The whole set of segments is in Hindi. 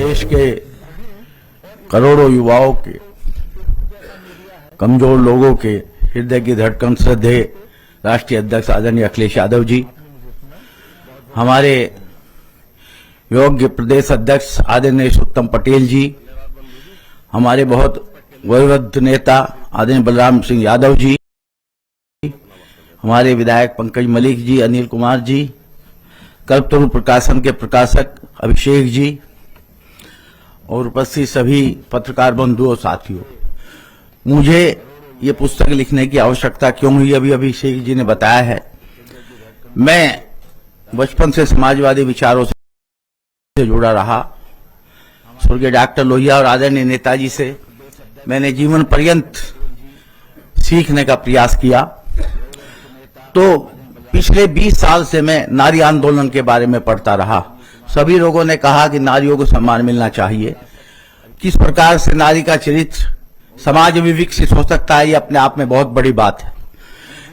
देश के करोड़ों युवाओं के, कमजोर लोगों के हृदय की धड़कन श्रद्धेय राष्ट्रीय अध्यक्ष आदरणीय अखिलेश यादव जी, हमारे योग्य प्रदेश अध्यक्ष आदरणीय उत्तम पटेल जी, हमारे बहुत वयोवृद्ध नेता आदरणीय बलराम सिंह यादव जी, हमारे विधायक पंकज मलिक जी, अनिल कुमार जी, कल्पतरु प्रकाशन के प्रकाशक अभिषेक जी और उपस्थित सभी पत्रकार बंधुओं और साथियों, मुझे ये पुस्तक लिखने की आवश्यकता क्यों हुई अभी अभिषेक जी ने बताया है। मैं बचपन से समाजवादी विचारों से जुड़ा रहा। स्वर्गीय डॉक्टर लोहिया और आदरणीय नेताजी से मैंने जीवन पर्यंत सीखने का प्रयास किया। तो पिछले 20 साल से मैं नारी आंदोलन के बारे में पढ़ता रहा। सभी लोगों ने कहा कि नारियों को सम्मान मिलना चाहिए। किस प्रकार से नारी का चरित्र समाज में विकसित हो सकता है, ये अपने आप में बहुत बड़ी बात है।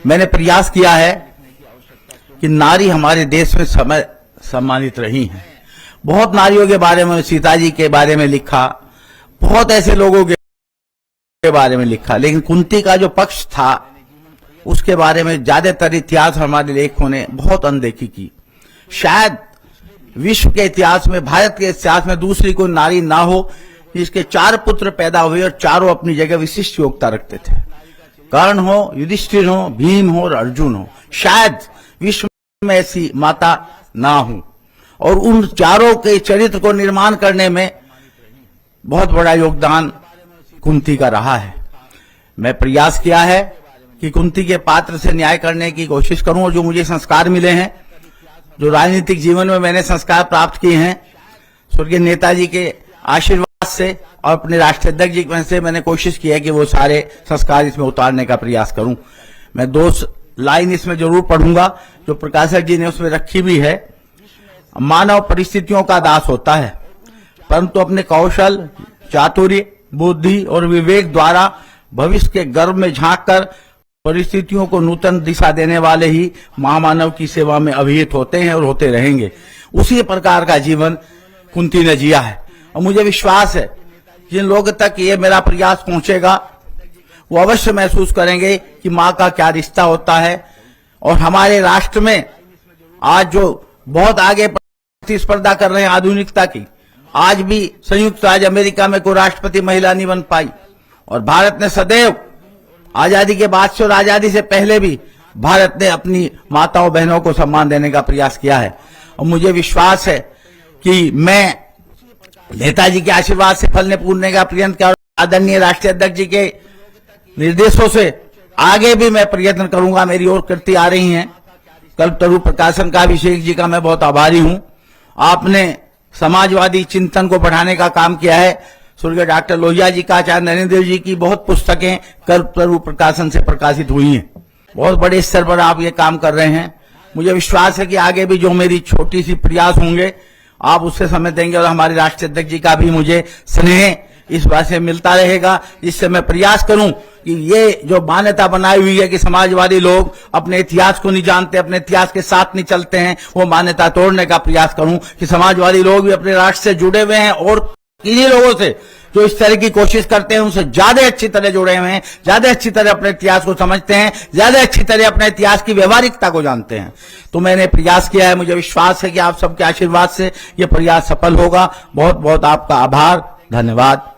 मैंने प्रयास किया है कि नारी हमारे देश में सम्मानित रही हैं। बहुत नारियों के बारे में, सीता जी के बारे में लिखा, बहुत ऐसे लोगों के बारे में लिखा, लेकिन कुंती का जो पक्ष था उसके बारे में ज्यादातर इतिहास हमारे लेखकों ने बहुत अनदेखी की। शायद विश्व के इतिहास में, भारत के इतिहास में दूसरी कोई नारी ना हो जिसके 4 पुत्र पैदा हुए और चारों अपनी जगह विशिष्ट योग्यता रखते थे। कर्ण हो, युधिष्ठिर हो, भीम हो और अर्जुन हो, शायद विश्व में ऐसी माता ना हो। और उन चारों के चरित्र को निर्माण करने में बहुत बड़ा योगदान कुंती का रहा है। मैं प्रयास किया है कि कुंती के पात्र से न्याय करने की कोशिश करूं और जो मुझे संस्कार मिले हैं, जो राजनीतिक जीवन में मैंने संस्कार प्राप्त किए हैं स्वर्गीय नेताजी के आशीर्वाद से और अपने राष्ट्रीय अध्यक्ष जी से, मैंने कोशिश की है कि वो सारे संस्कार इसमें उतारने का प्रयास करूं। मैं 2 लाइन इसमें जरूर पढ़ूंगा जो प्रकाशक जी ने उसमें रखी भी है। मानव परिस्थितियों का दास होता है, परंतु अपने कौशल, चातुर्य, बुद्धि और विवेक द्वारा भविष्य के गर्भ में झांककर परिस्थितियों को नूतन दिशा देने वाले ही महामानव की सेवा में अभिहित होते हैं और होते रहेंगे। उसी प्रकार का जीवन कुंती ने जिया है और मुझे विश्वास है जिन लोगों तक ये मेरा प्रयास पहुंचेगा वो अवश्य महसूस करेंगे कि माँ का क्या रिश्ता होता है। और हमारे राष्ट्र में आज जो बहुत आगे प्रतिस्पर्धा कर रहे हैं आधुनिकता की, आज भी संयुक्त राज्य अमेरिका में कोई राष्ट्रपति महिला नहीं बन पाई और भारत ने सदैव आजादी के बाद से और आजादी से पहले भी भारत ने अपनी माताओं बहनों को सम्मान देने का प्रयास किया है। और मुझे विश्वास है कि मैं नेताजी के आशीर्वाद से फलने फूलने का प्रयत्न किया और आदरणीय राष्ट्रीय अध्यक्ष जी के निर्देशों से आगे भी मैं प्रयत्न करूंगा। मेरी ओर कृति आ रही हैं। कल्पतरु प्रकाशन का अभिषेक जी का मैं बहुत आभारी हूं। आपने समाजवादी चिंतन को बढ़ाने का काम किया है। स्वर्गीय डॉक्टर लोहिया जी का, आचार्य नरेंद्र देव जी की बहुत पुस्तकें कल्पतरु प्रकाशन से प्रकाशित हुई हैं। बहुत बड़े स्तर पर आप ये काम कर रहे हैं। मुझे विश्वास है कि आगे भी जो मेरी छोटी सी प्रयास होंगे आप उससे समय देंगे और हमारे राष्ट्रीय अध्यक्ष जी का भी मुझे स्नेह इस बात से मिलता रहेगा, जिससे मैं प्रयास करूं कि ये जो मान्यता बनाई हुई है कि समाजवादी लोग अपने इतिहास को नहीं जानते, अपने इतिहास के साथ नहीं चलते हैं, वो मान्यता तोड़ने का प्रयास करूं कि समाजवादी लोग भी अपने राष्ट्र से जुड़े हुए हैं और इन्हीं लोगों से जो इस तरह की कोशिश करते हैं उनसे ज्यादा अच्छी तरह जुड़े हुए हैं, ज्यादा अच्छी तरह अपने इतिहास को समझते हैं, ज्यादा अच्छी तरह अपने इतिहास की व्यवहारिकता को जानते हैं। तो मैंने प्रयास किया है। मुझे विश्वास है कि आप सबके आशीर्वाद से यह प्रयास सफल होगा। बहुत बहुत आपका आभार, धन्यवाद।